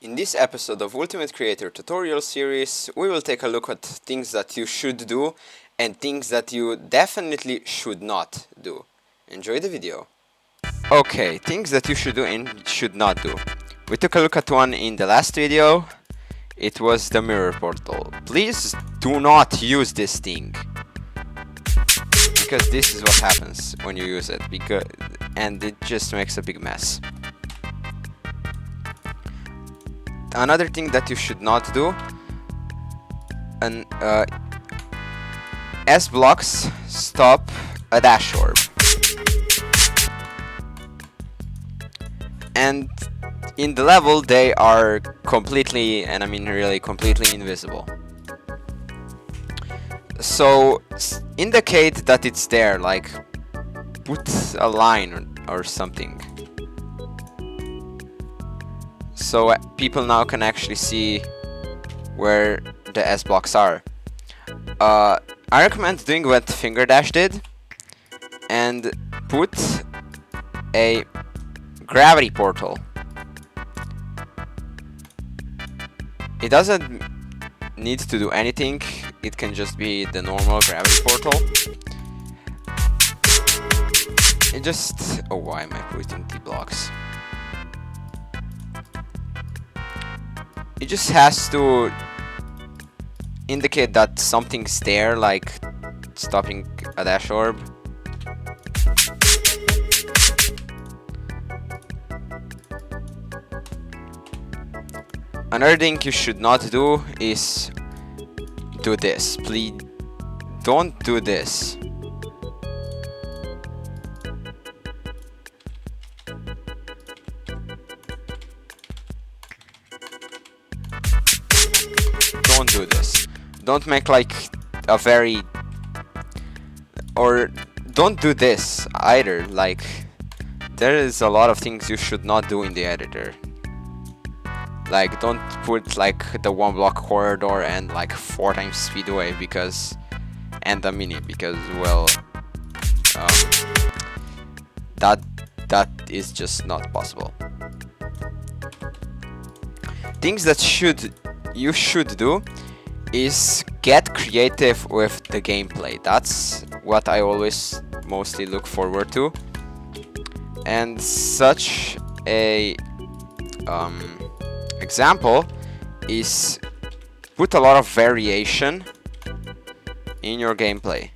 In this episode of Ultimate Creator Tutorial Series, we will take a look at things that you should do and things that you definitely should not do. Enjoy the video. Okay, things that you should do and should not do. We took a look at one in the last video. It was the mirror portal. Please do not use this thing, because this is what happens when you use it, and it just makes a big mess. Another thing that you should not do, S blocks stop a dash orb, and in the level they are completely, and I mean really completely, invisible. So indicate that it's there, like put a line or something, so people now can actually see where the S blocks are. I recommend doing what Finger Dash did and put a gravity portal. It doesn't need to do anything, it can just be the normal gravity portal. It just... oh, why am I putting T blocks? It just has to indicate that something's there, like stopping a dash orb. Another thing you should not do is do this. Please don't do this. Don't do this. Don't make like a very... or don't do this either. Like, there is a lot of things you should not do in the editor. Like, don't put like the 1 block corridor and like 4 times speedway, because... and a mini, because, well... that is just not possible. Things that you should do is get creative with the gameplay. That's what I always mostly look forward to. And such a example is put a lot of variation in your gameplay.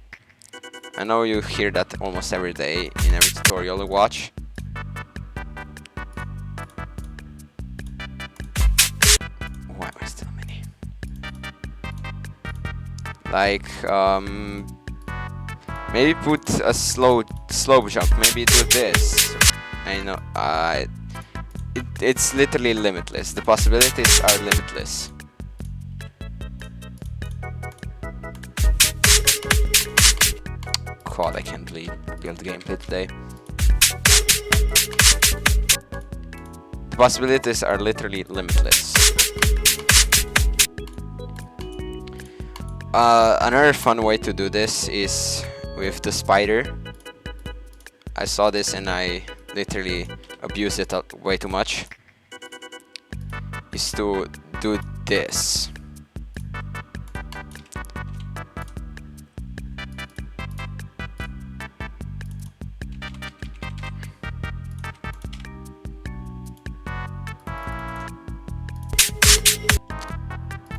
I know you hear that almost every day in every tutorial you watch. Why am I still mini? Like, maybe put a slow jump. Maybe do this. I know. It's literally limitless. The possibilities are limitless. God, I can't believe build gameplay today. The possibilities are literally limitless. Another fun way to do this is with the spider. I saw this and I literally abused it way too much. Is to do this.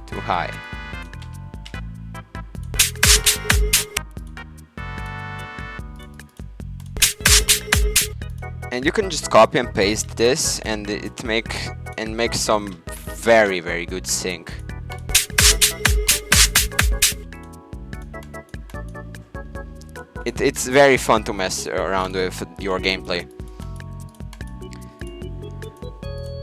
Too high. And you can just copy and paste this, and make some very, very good sync. It's very fun to mess around with your gameplay.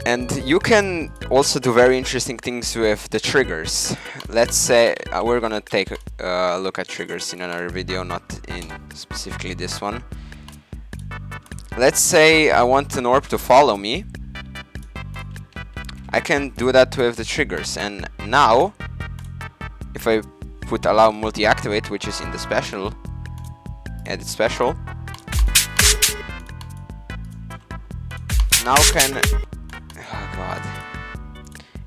And you can also do very interesting things with the triggers. Let's say we're gonna take a look at triggers in another video, not in specifically this one. Let's say I want an orb to follow me. I can do that with the triggers, and now if I put allow multi-activate, which is in the special, edit special, now can... oh god.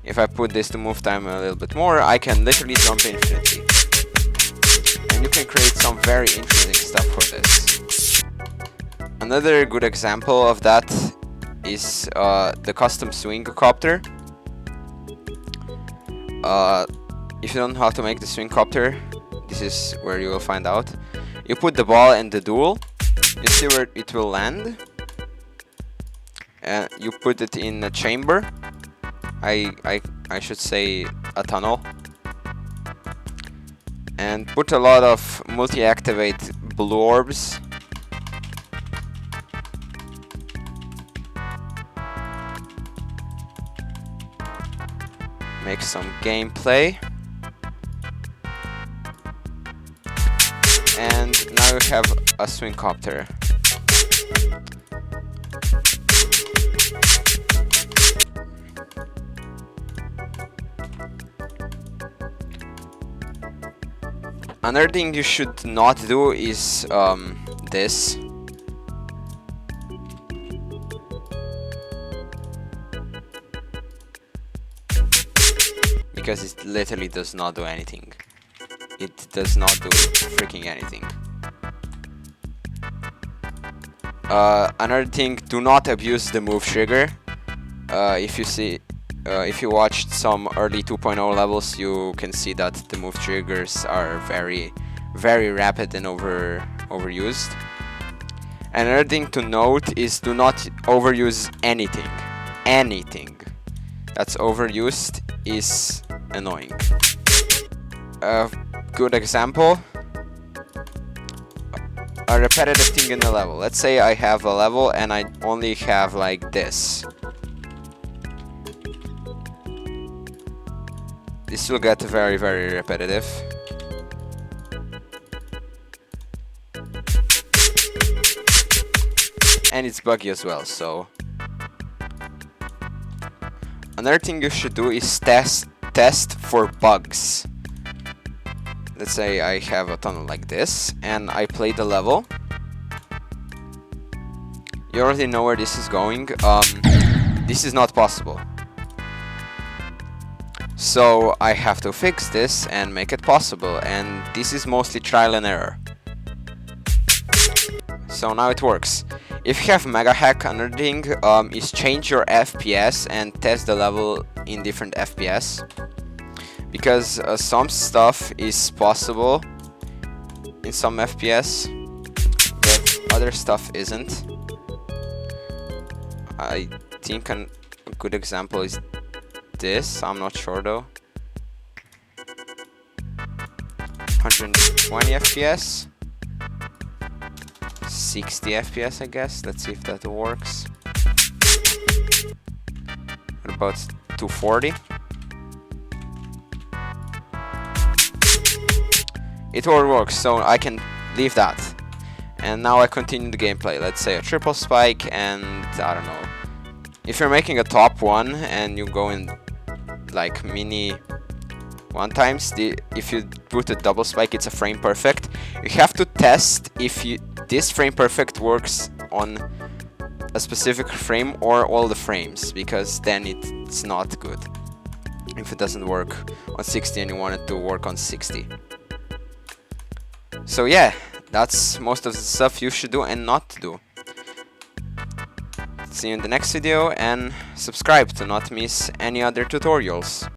If I put this to move time a little bit more, I can literally jump infinitely. And you can create some very interesting stuff for this. Another good example of that is the custom swing copter. If you don't know how to make the swing copter, this is where you will find out. You put the ball in the duel, you see where it will land, and you put it in a chamber. I should say a tunnel, and put a lot of multi-activate blue orbs. Make some gameplay, and now you have a swing copter. Another thing you should not do is this. Because it literally does not do anything. It does not do freaking anything. Another thing, do not abuse the move trigger. If you watched some early 2.0 levels, you can see that the move triggers are very, very rapid and overused. Another thing to note is do not overuse anything. Anything that's overused is annoying. A good example, a repetitive thing in the level. Let's say I have a level and I only have like this. This will get very, very repetitive. And it's buggy as well, so another thing you should do is test for bugs. Let's say I have a tunnel like this and I play the level. You already know where this is going. This is not possible. So I have to fix this and make it possible, and this is mostly trial and error. So now it works. If you have mega hack, another thing is change your FPS and test the level in different FPS, because some stuff is possible in some FPS but other stuff isn't. I think a good example is this. I'm not sure though. 120 FPS, 60 FPS I guess. Let's see if that works. What about 240? It all works, so I can leave that. And now I continue the gameplay. Let's say a triple spike, and I don't know. If you're making a top one and you go in like mini one times, if you put a double spike, it's a frame perfect. You have to test if this frame perfect works on a specific frame or all the frames, because then it's not good. If it doesn't work on 60 and you want it to work on 60. So yeah, that's most of the stuff you should do and not do. See you in the next video, and subscribe to not miss any other tutorials.